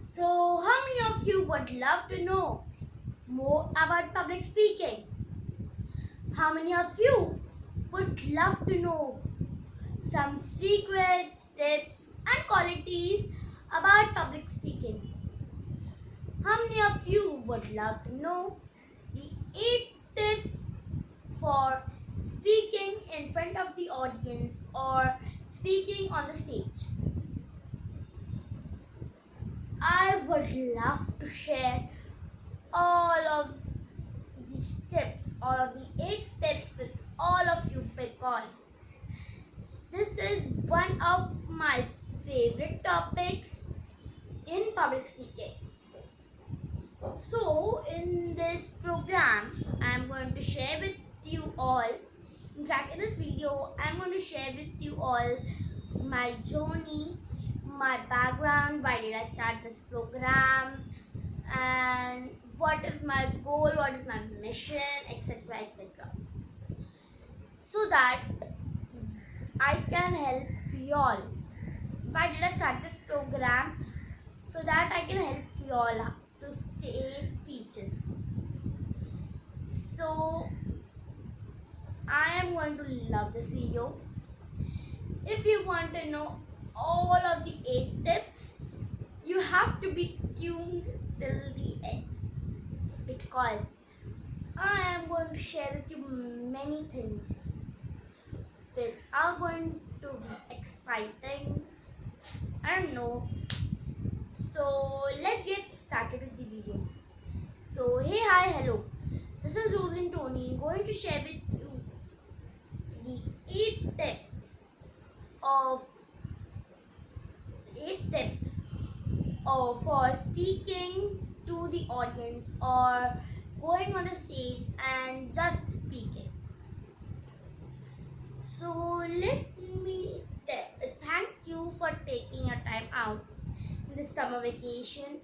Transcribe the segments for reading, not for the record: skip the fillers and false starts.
So, how many of you would love to know more about public speaking? How many of you would love to know some secrets, tips, and qualities about public speaking? How many of you would love to know the 8 tips for speaking in front of the audience or speaking on the stage? I would love to share all of these tips, all of the 8 tips with all of you because this is one of my favorite topics in public speaking. So, in this program, I'm going to share with you all, in fact, in this video, I'm going to share with you all my journey, my background, why did I start this program, and what is my goal, what is my mission, etc. etc. So that I can help you all. Why did I start this program? So that I can help you all to save speeches. So I am going to love this video. If you want to know all of the 8 tips, you have to be tuned till the end because I am going to share with you many things which are going to be exciting. I don't know. So let's get started with the video. So hey, hi, hello. This is Rosin Tony going to share with you the 8 tips of 8 tips for speaking to the audience or going on the stage and just speaking. So let me thank you for taking your time out in this summer vacation.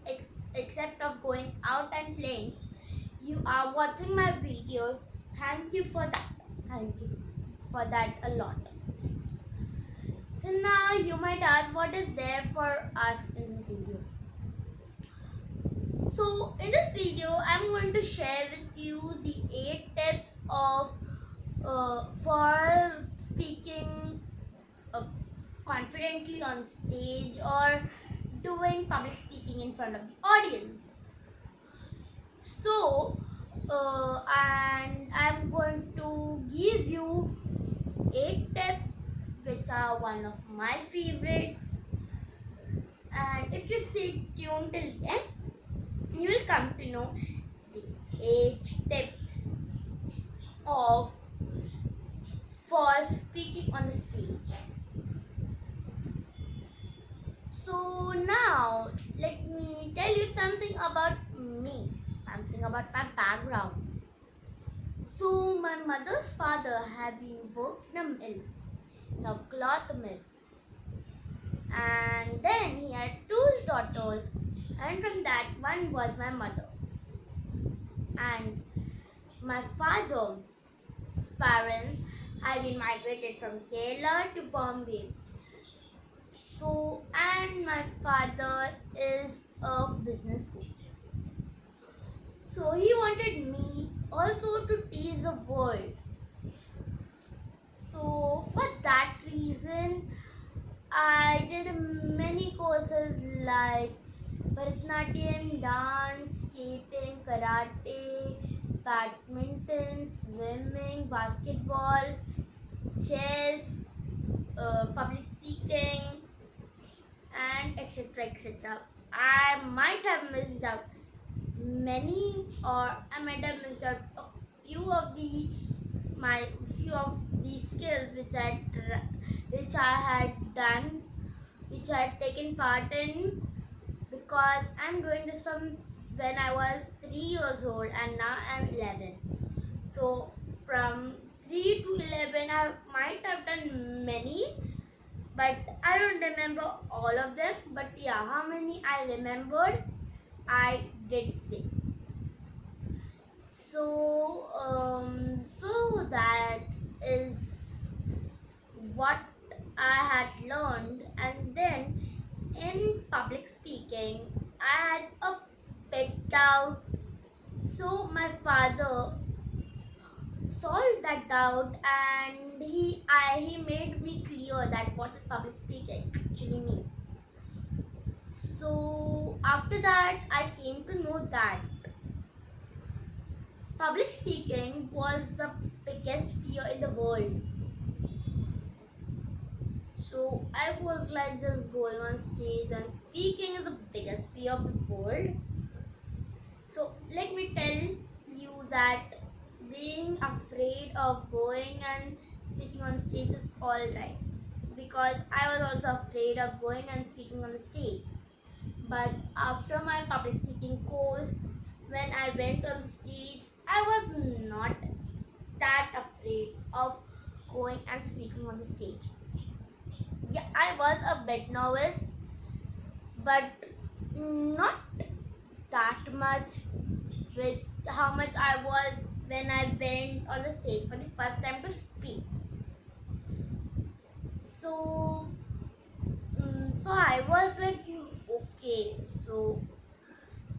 Except of going out and playing, you are watching my videos. Thank you for that. Thank you for that a lot. So now you might ask what is there for us in this video. So in this video I'm going to share with you the 8 tips of for speaking confidently on stage or doing public speaking in front of the audience. So and I'm going to give you 8 tips which are one of my favorites, and if you stay tuned till the end you will come to know the 8 tips of for speaking on the stage. So now let me tell you something about me, something about my background. So my mother's father had been worked in a mill, in a cloth mill, and then he had 2 daughters, and from that one was my mother. And my father's parents had been migrated from Kerala to Bombay. So, and my father is a business coach. So he wanted me also to teach the world. So for that reason, I did many courses like Bharatanatyam, dance, skating, karate, badminton, swimming, basketball, chess, public speaking, and etc. etc. I might have missed out many, or I might have missed out a few of the skills which I had done, which I had taken part in, because I'm doing this from when I was 3 years old and now I'm 11. So from 3 to 11 I might have done many, but I don't remember all of them. But yeah, how many I remembered, I did say. So that is what I had learned, and then in public speaking, I had a pet doubt. So my father solved that doubt, and he made me clear that what is public speaking actually mean. So after that, I came to know that public speaking was the biggest fear in the world. So I was like just going on stage and speaking is the biggest fear of the world. So let me tell you that being afraid of going and speaking on stage is alright, because I was also afraid of going and speaking on the stage. But after my public speaking course, when I went on stage, I was not that afraid of going and speaking on the stage. Yeah, I was a bit nervous, but not that much with how much I was when I went on the stage for the first time to speak. So, so I was like, okay. So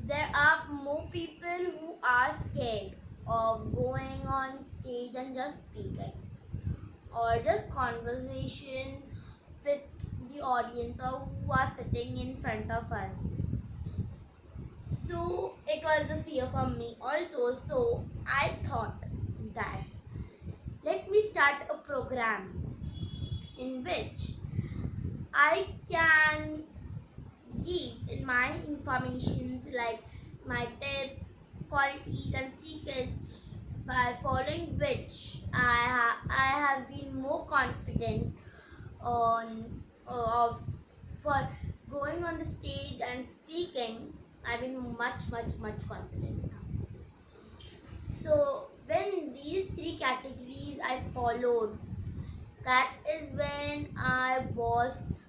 there are more people who are scared of going on stage and just speaking, or just conversation with the audience or who are sitting in front of us. So it was a fear for me also. So I thought that let me start a program in which I can give my informations like my tips, qualities, and secrets, by following which I have been more confident on of for going on the stage and speaking. I've been much confident now. So when these three categories I followed, that is when I was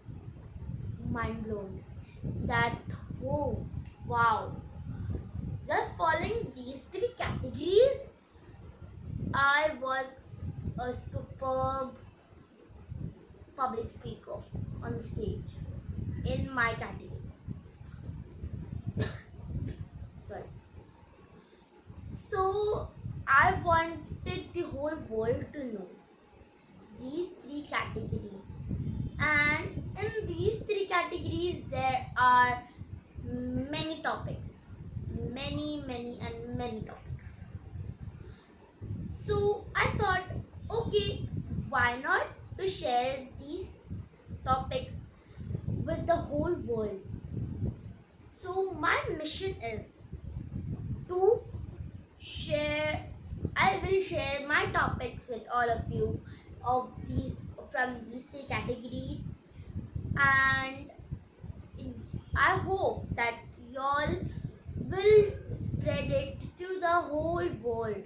mind blown. That, oh wow! Just following these three categories, I was a superb public speaker on the stage in my category. Sorry. So I wanted the whole world to know these three categories. And in these three categories, there are many topics. Many topics. So I thought, okay, why not to share these topics with the whole world? So my mission is to share I will share my topics with all of you of these from these three categories, and I hope that y'all will spread it to the whole world,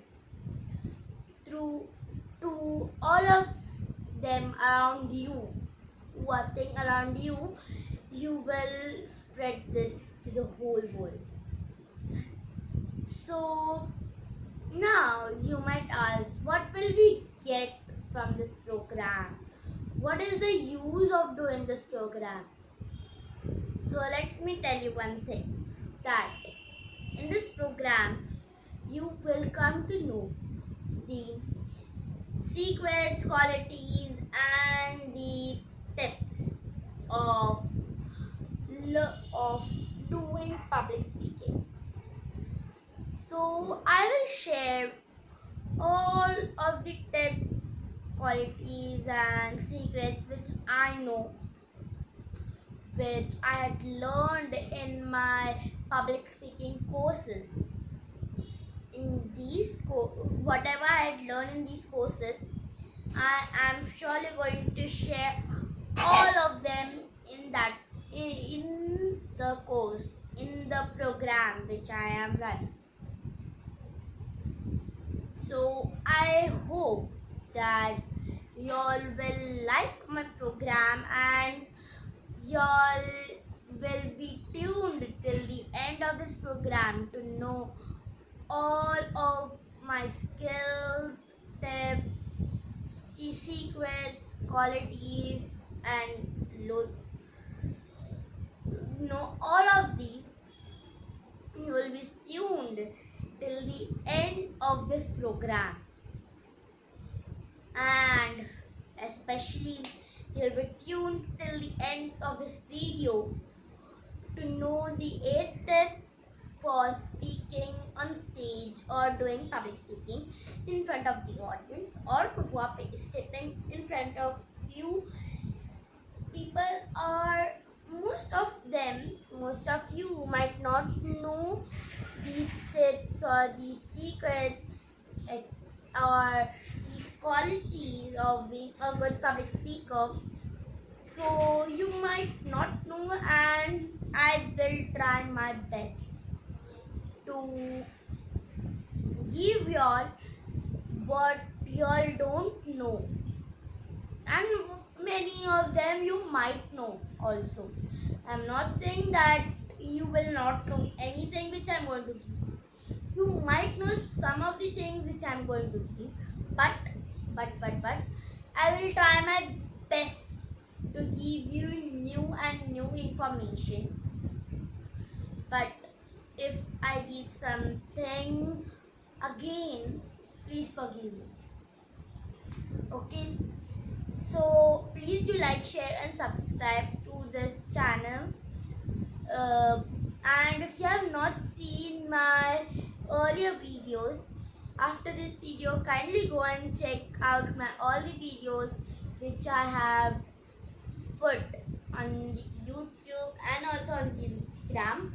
through to all of them around you who are staying around you. You will spread this to the whole world. So now you might ask, what will we get from this program? What is the use of doing this program? So let me tell you one thing, that in this program you will come to know the secrets, qualities, and the tips of of doing public speaking. So I will share all of the tips, qualities, and secrets which I know, which I had learned in my public speaking courses. In these whatever I had learned in these courses, I am surely going to share all of them in that in the course, in the program which I am running. So I hope that y'all will like my program, and y'all will be tuned till the end of this program to know all of my skills, tips, secrets, qualities, and loads. Know all of these this program, and especially you'll be tuned till the end of this video to know the 8 tips for speaking on stage or doing public speaking in front of the audience, or who are sitting in front of few people, or most of you might not know these tips or these secrets, or these qualities of being a good public speaker. So you might not know, and I will try my best to give y'all what y'all don't know, and many of them you might know also. I'm not saying that you will not know anything which I'm going to give. You might know some of the things which I'm going to give, but I will try my best to give you new information. But if I give something again, please forgive me. Okay, so please do like, share and subscribe to this channel. And if you have not seen my earlier videos, after this video kindly go and check out my all the videos which I have put on YouTube and also on Instagram.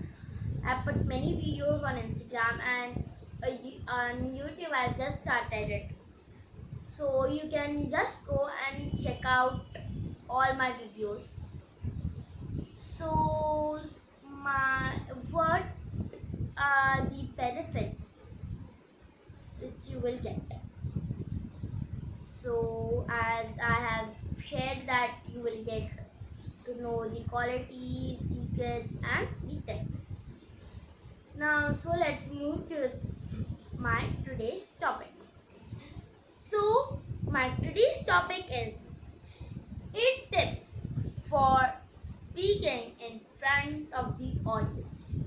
I put many videos on Instagram, and on YouTube I've just started it. So you can just go and check out all my videos. So what are the benefits which you will get? So as I have shared that you will get to know the qualities, secrets and the tips. Now, so let's move to my today's topic. So, my today's topic is 8 tips for speaking in front of the audience.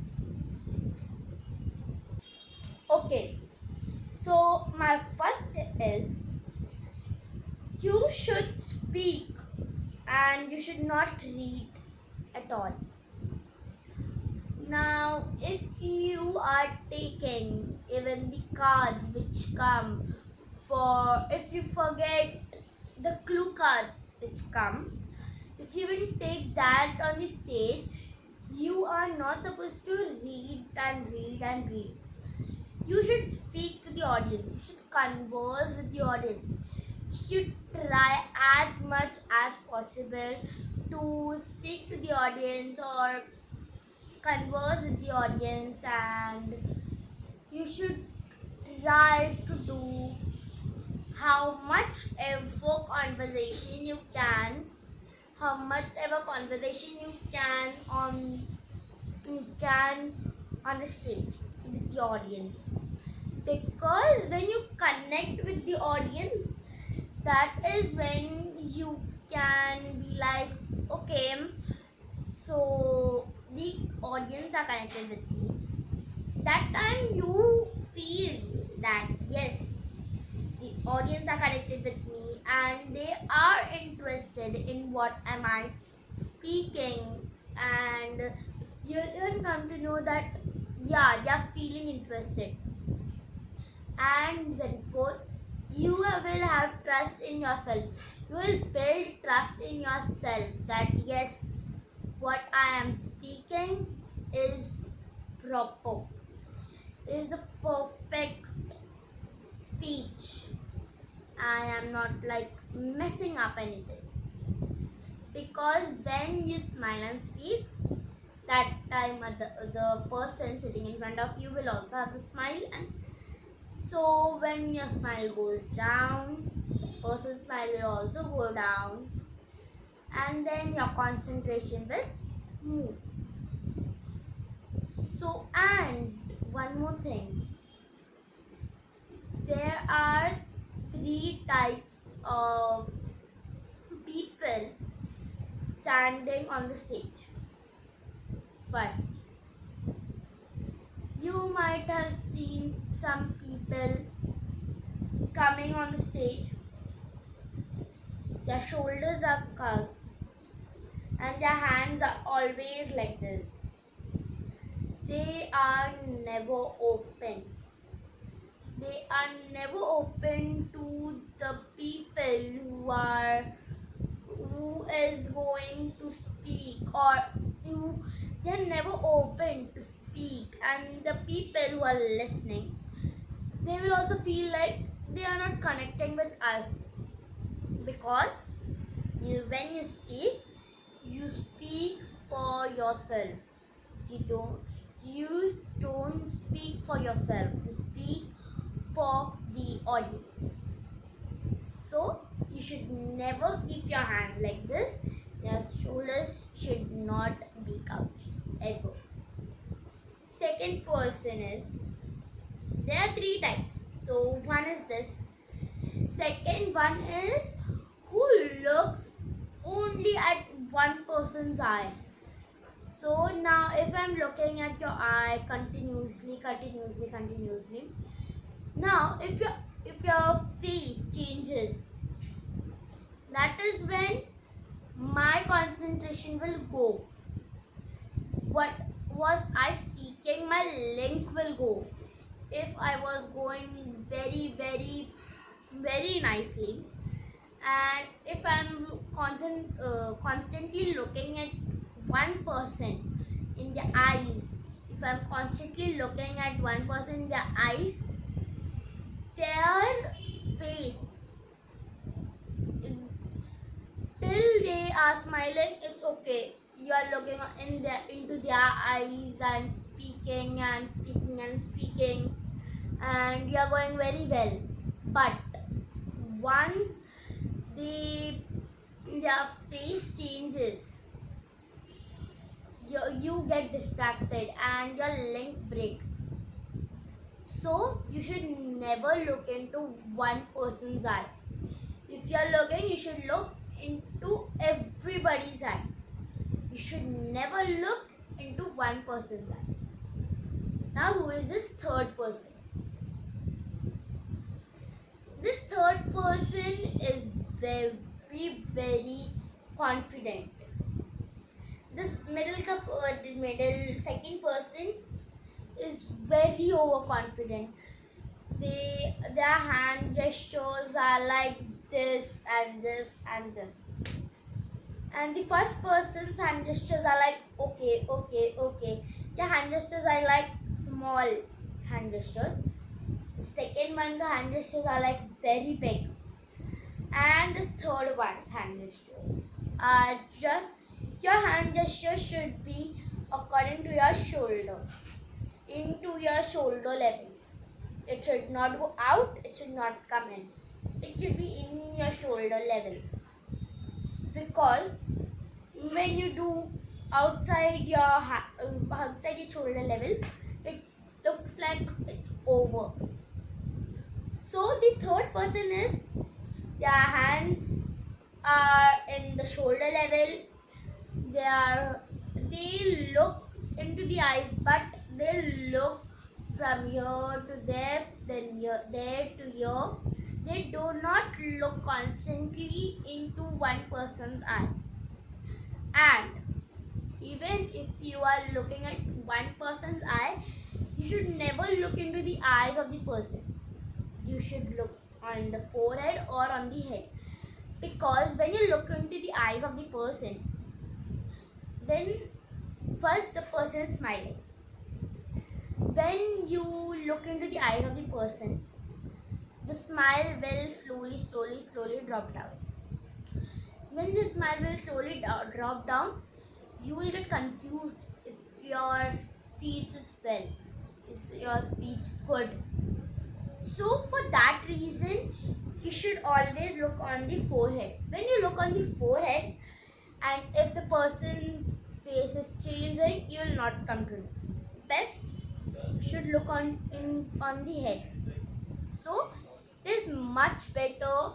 Okay, so my first tip is you should speak and you should not read at all. Now, if you are taking even the cards which come if you forget the clue cards which come, if you will take that on the stage, you are not supposed to read and read and read. You should speak to the audience. You should converse with the audience. You should try as much as possible to speak to the audience or converse with the audience, and you should try to do how much ever conversation you can on the stage with the audience, because when you connect with the audience, that is when you can be like, okay, so the audience are connected with me. That time you feel that yes, the audience are connected with me and they are interested in what am I speaking, and you'll even come to know that yeah, they are feeling interested. And then fourth, you will have trust in yourself. You will build trust in yourself that yes, what I am speaking is proper, is a perfect speech. I am not like messing up anything. Because when you smile and speak, that time the person sitting in front of you will also have a smile, and so when your smile goes down, the person's smile will also go down, and then your concentration will move. So, and one more thing, there are 3 types of people standing on the stage. First, you might have seen some people coming on the stage, their shoulders are curved and their hands are always like this. They are never open. They are never open to the people who is going to speak, or who they are never open to speak, and the people who are listening, they will also feel like they are not connecting with us, because when you speak for yourself. You don't speak for yourself, you speak for the audience. So you should never keep your hands like this. Your shoulders should not be couched ever. Second person is, there are three types. So one is this. Second one is who looks only at one person's eye. So now if I'm looking at your eye continuously, now if your face changes, that is when my concentration will go. What was I speaking, my link will go. If I was going very nicely, and if I'm constantly looking at one person in the eyes, if I'm constantly looking at one person in the eyes, their face, till they are smiling, it's okay. You are looking into their eyes and speaking and speaking and speaking, and you are going very well. But once their face changes, you get distracted and your link breaks. So you should never look into one person's eye. If you are looking, you should look into everybody's eye. You should never look into one person's eye. Now who is this third person? This third person is very confident. This middle second person is very overconfident. Their hand gestures are like this and this and this. And the first person's hand gestures are like okay. Their hand gestures are like small hand gestures. The second one, the hand gestures are like very big. And the third one's hand gestures are just, your hand gesture should be according to your shoulder, into your shoulder level. It should not go out, it should not come in. It should be in your shoulder level. Because when you do outside your shoulder level, it looks like it's over. So the third person is, their hands are in the shoulder level. They look into the eyes, but they look from here to there, then here, there to here. They do not look constantly into one person's eye. And even if you are looking at one person's eye, you should never look into the eyes of the person. You should look on the forehead or on the head. Because when you look into the eyes of the person, then first the person is smiling. When you look into the eyes of the person, the smile will slowly drop down. When the smile will slowly drop down, you will get confused if your speech is well, is your speech good. So for that reason, you should always look on the forehead. When you look on the forehead, and if the person's face is changing, you will not come to know. Best you should look on the head. So it is much better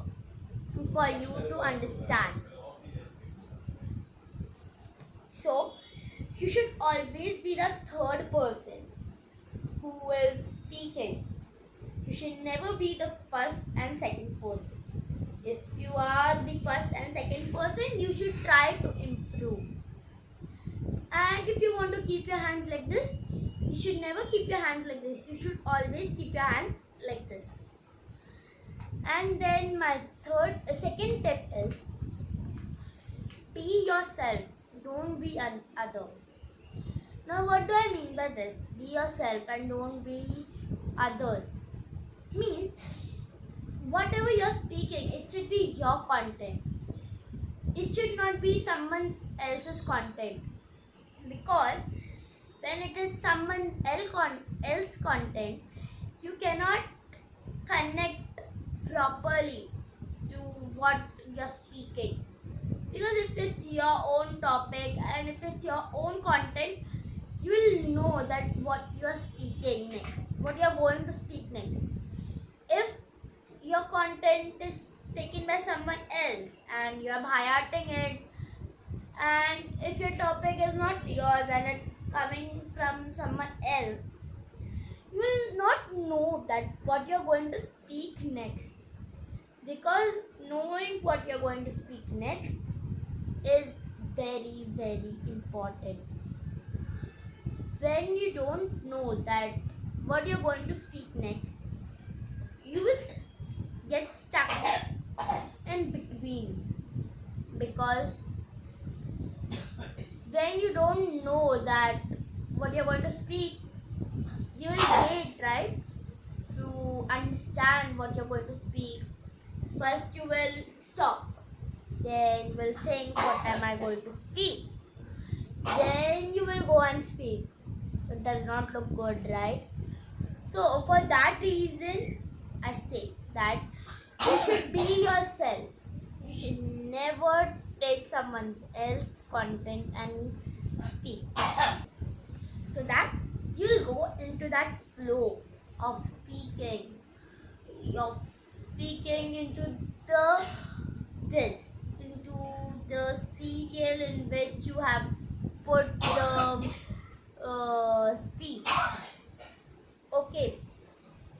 for you to understand. So you should always be the third person who is speaking. You You should never be the first and second person. If you are the first and second person, you should try to improve. And if you want to keep your hands like this, you should never keep your hands like this. You should always keep your hands like this. And then my second tip is be yourself. Don't be other. Now, what do I mean by this? Be yourself and don't be other. Means whatever you're speaking, it should be your content. It should not be someone else's content. Because when it is someone else content, you cannot connect properly to what you're speaking. Because if it's your own topic and if it's your own content, you will know that what you're speaking next, what you're going to speak next. If your content is taken by someone else and you're highlighting it, and if your topic is not yours and it's coming from someone else, you will not know that what you're going to speak next. Because knowing what you're going to speak next is very, very important. When you don't know that what you're going to speak next, you will get stuck in between. Because when you don't know that what you're going to speak, you will wait, right, to understand what you're going to speak. First you will stop, then you will think, what am I going to speak? Then you will go and speak. It does not look good, right? So for that reason, I say that you should be yourself. You should never take someone else's content and speak. So that you'll go into that flow of speaking. Of speaking into the serial in which you have put the speech. Okay.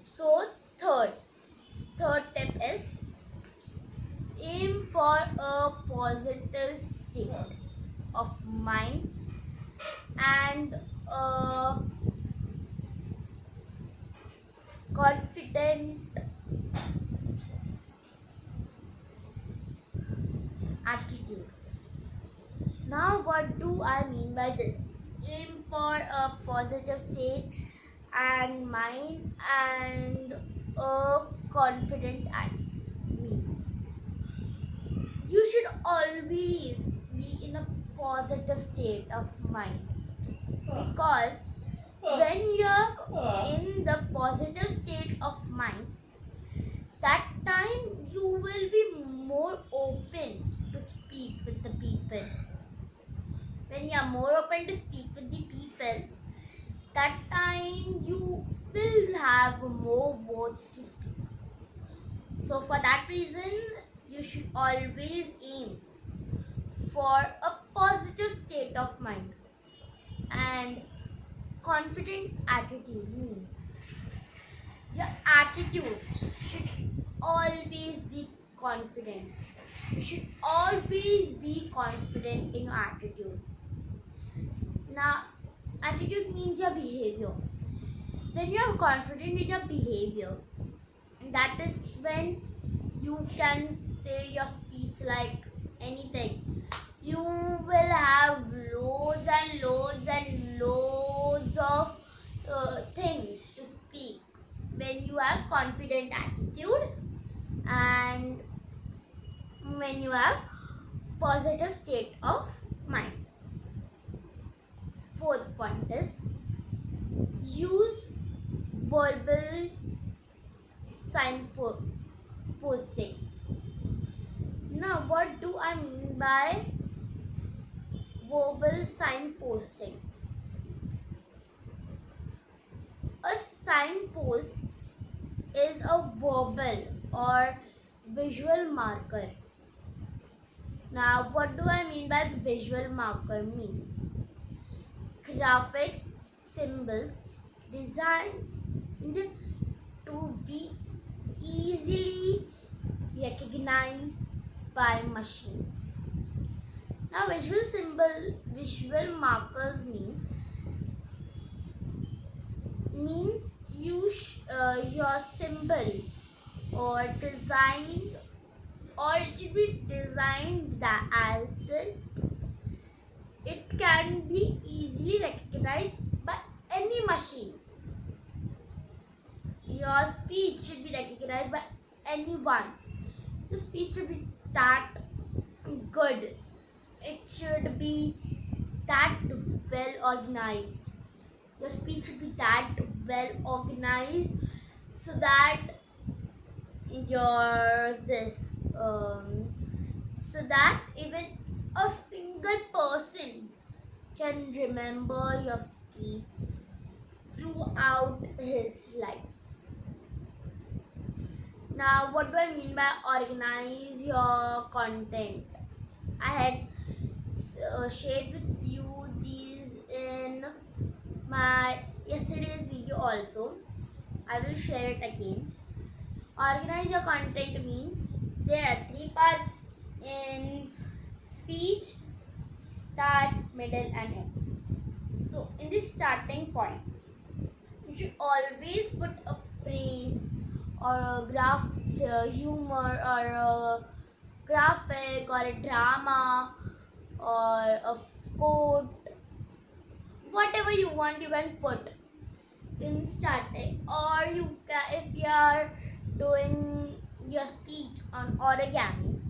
So third tip is aim for a positive state of mind and a confident attitude. Now, what do I mean by this? Aim for a positive state and mind and a confident attitude means you should always be in a positive state of mind. Because when you're in the positive state of mind, that time you will be more open to speak with the people. When you are more open to speak with the people, that time you will have more words to speak. So for that reason, you should always aim for a positive state of mind. And confident attitude means your attitude should always be confident. You should always be confident in your attitude. Now, attitude means your behavior. When you are confident in your behavior, that is when you can say your speech like anything. You will have loads and loads and loads of things to speak when you have confident attitude and when you have positive state of mind. Fourth point is use verbal signpostings. Now, what do I mean by verbal signposting? A signpost is a verbal or visual marker. Now, what do I mean by visual marker? Means graphics, symbols designed to be easily recognized by machine. Now visual markers means your symbol or designed or it should be designed that as it can be easily recognized by any machine. Your speech should be recognized by anyone. The speech should be that good. It should be that well organized. Your speech should be that well organized so that your this so that even a single person can remember your speech throughout his life. Now, what do I mean by organize your content? I had shared with you these in my yesterday's video also. I will share it again. Organize your content means there are three parts in speech: start, middle, and end. So, in this starting point, you should always put a phrase or a graph, humor, or a graphic, or a drama, or a quote, whatever you want, you can put in starting. Or you can, if you are doing your speech on origami,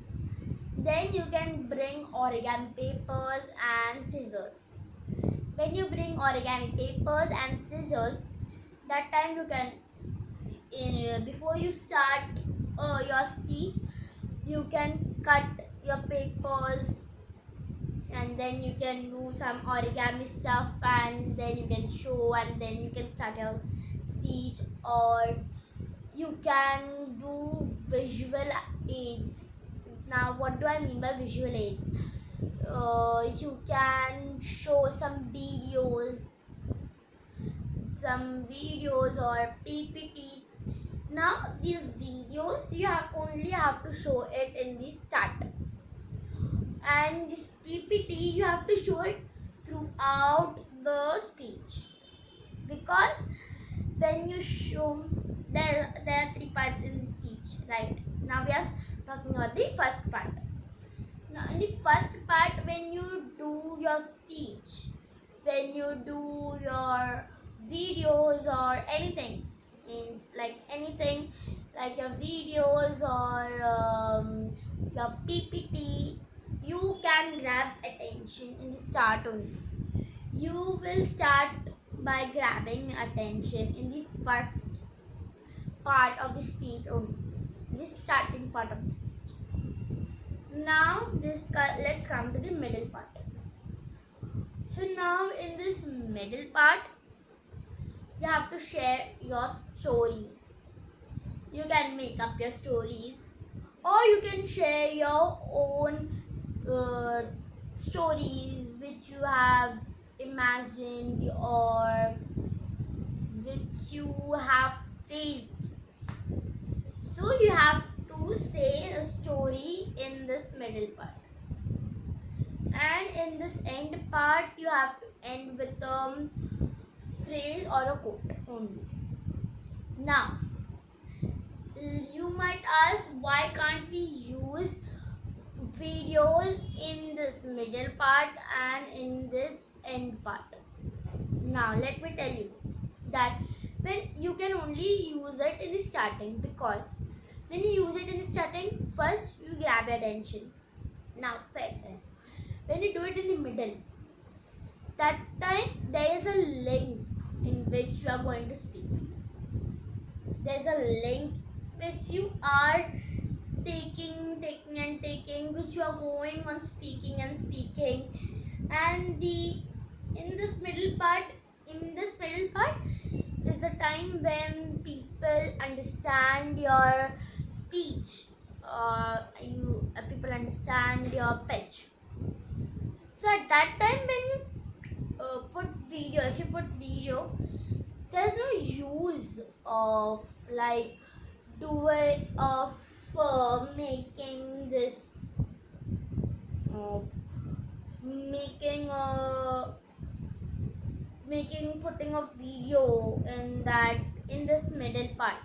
then you can bring origami papers and scissors. When you bring origami papers and scissors, that time you can before you start your speech, you can cut your papers and then you can do some origami stuff and then you can show and then you can start your speech. Or you can do visual aids. Now, what do I mean by visual aids? You can show some videos or PPT. Now these videos you only have to show it in the start, and this PPT you have to show it throughout the speech, because when you show there are three parts in the speech, right? Now we are talking about the first part. Now in the first part, when you do your speech, when you do your videos or anything, anything like your videos or your PPT, you can grab attention in the start only. You will start by grabbing attention in the first part of the speech only, this starting part of the speech. Now let's come to the middle part. So now in this middle part, you have to share your stories. You can make up your stories, or you can share your own stories which you have imagined or which you have faced. So you have to say a story in this middle part. And in this end part, you have to end with a phrase or a quote only. Now, you might ask, why can't we use videos in this middle part and in this end part? Now, let me tell you that when you can only use it in the starting, because when you use it in the starting, first you grab your attention. Now, second, when you do it in the middle, that time there is a link in which you are going to speak. There's a link which you are taking, which you are going on speaking and speaking. And in this middle part is the time when people understand your speech. People understand your pitch. So at that time, when you put video, there's no use of like doing of making this of making a putting a video in that in this middle part,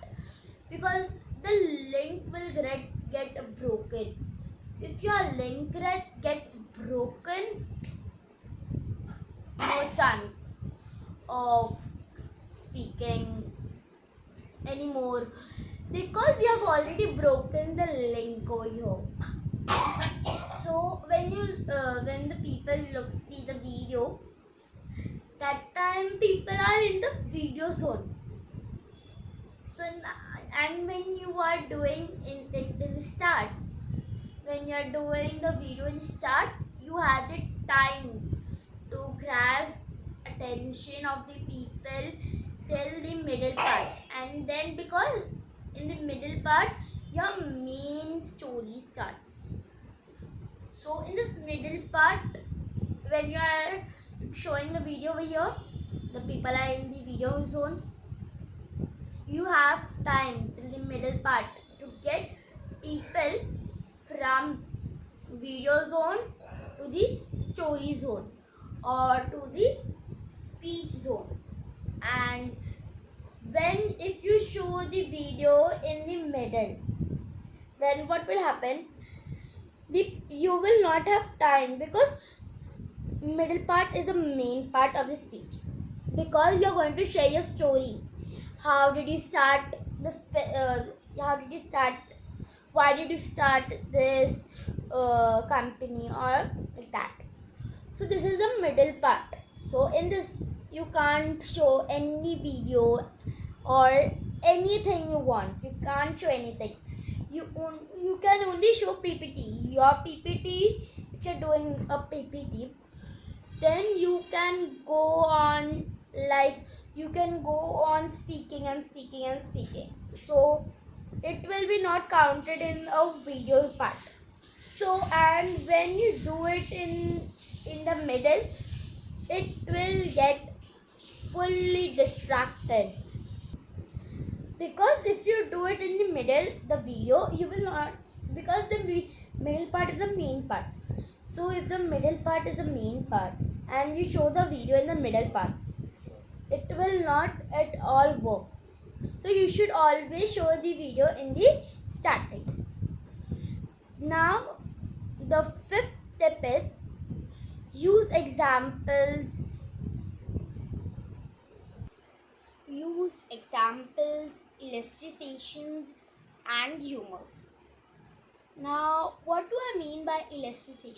because the link will get broken. If your link gets broken, no chance of speaking anymore, because you have already broken the link over here. So when the people look see the video, that time people are in the video zone. So and when you are doing in the start, when you are doing the video in start, you have the time to grasp attention of the people till the middle part, and then because in the middle part your main story starts. So in this middle part, when you are showing the video over here, the people are in the video zone, you have time till the middle part to get people from video zone to the story zone or to the speech zone. And when if you show the video in the middle, then what will happen, you will not have time, because middle part is the main part of the speech, because you're going to share your story. How did you start how did you start, why did you start this company, or like that. So this is the middle part. So in this you can't show any video or anything you want. You can't show anything. You can only show PPT. Your PPT, if you're doing a PPT, then you can go on, like you can go on speaking and speaking and speaking. So it will be not counted in a video part. So and when you do it in the middle, it will get fully distracted, because if you do it in the middle the video, you will not, because the middle part is the main part. So if the middle part is the main part and you show the video in the middle part, it will not at all work. So you should always show the video in the starting. Now the fifth tip is use examples, illustrations, and humor. Now, what do I mean by illustration?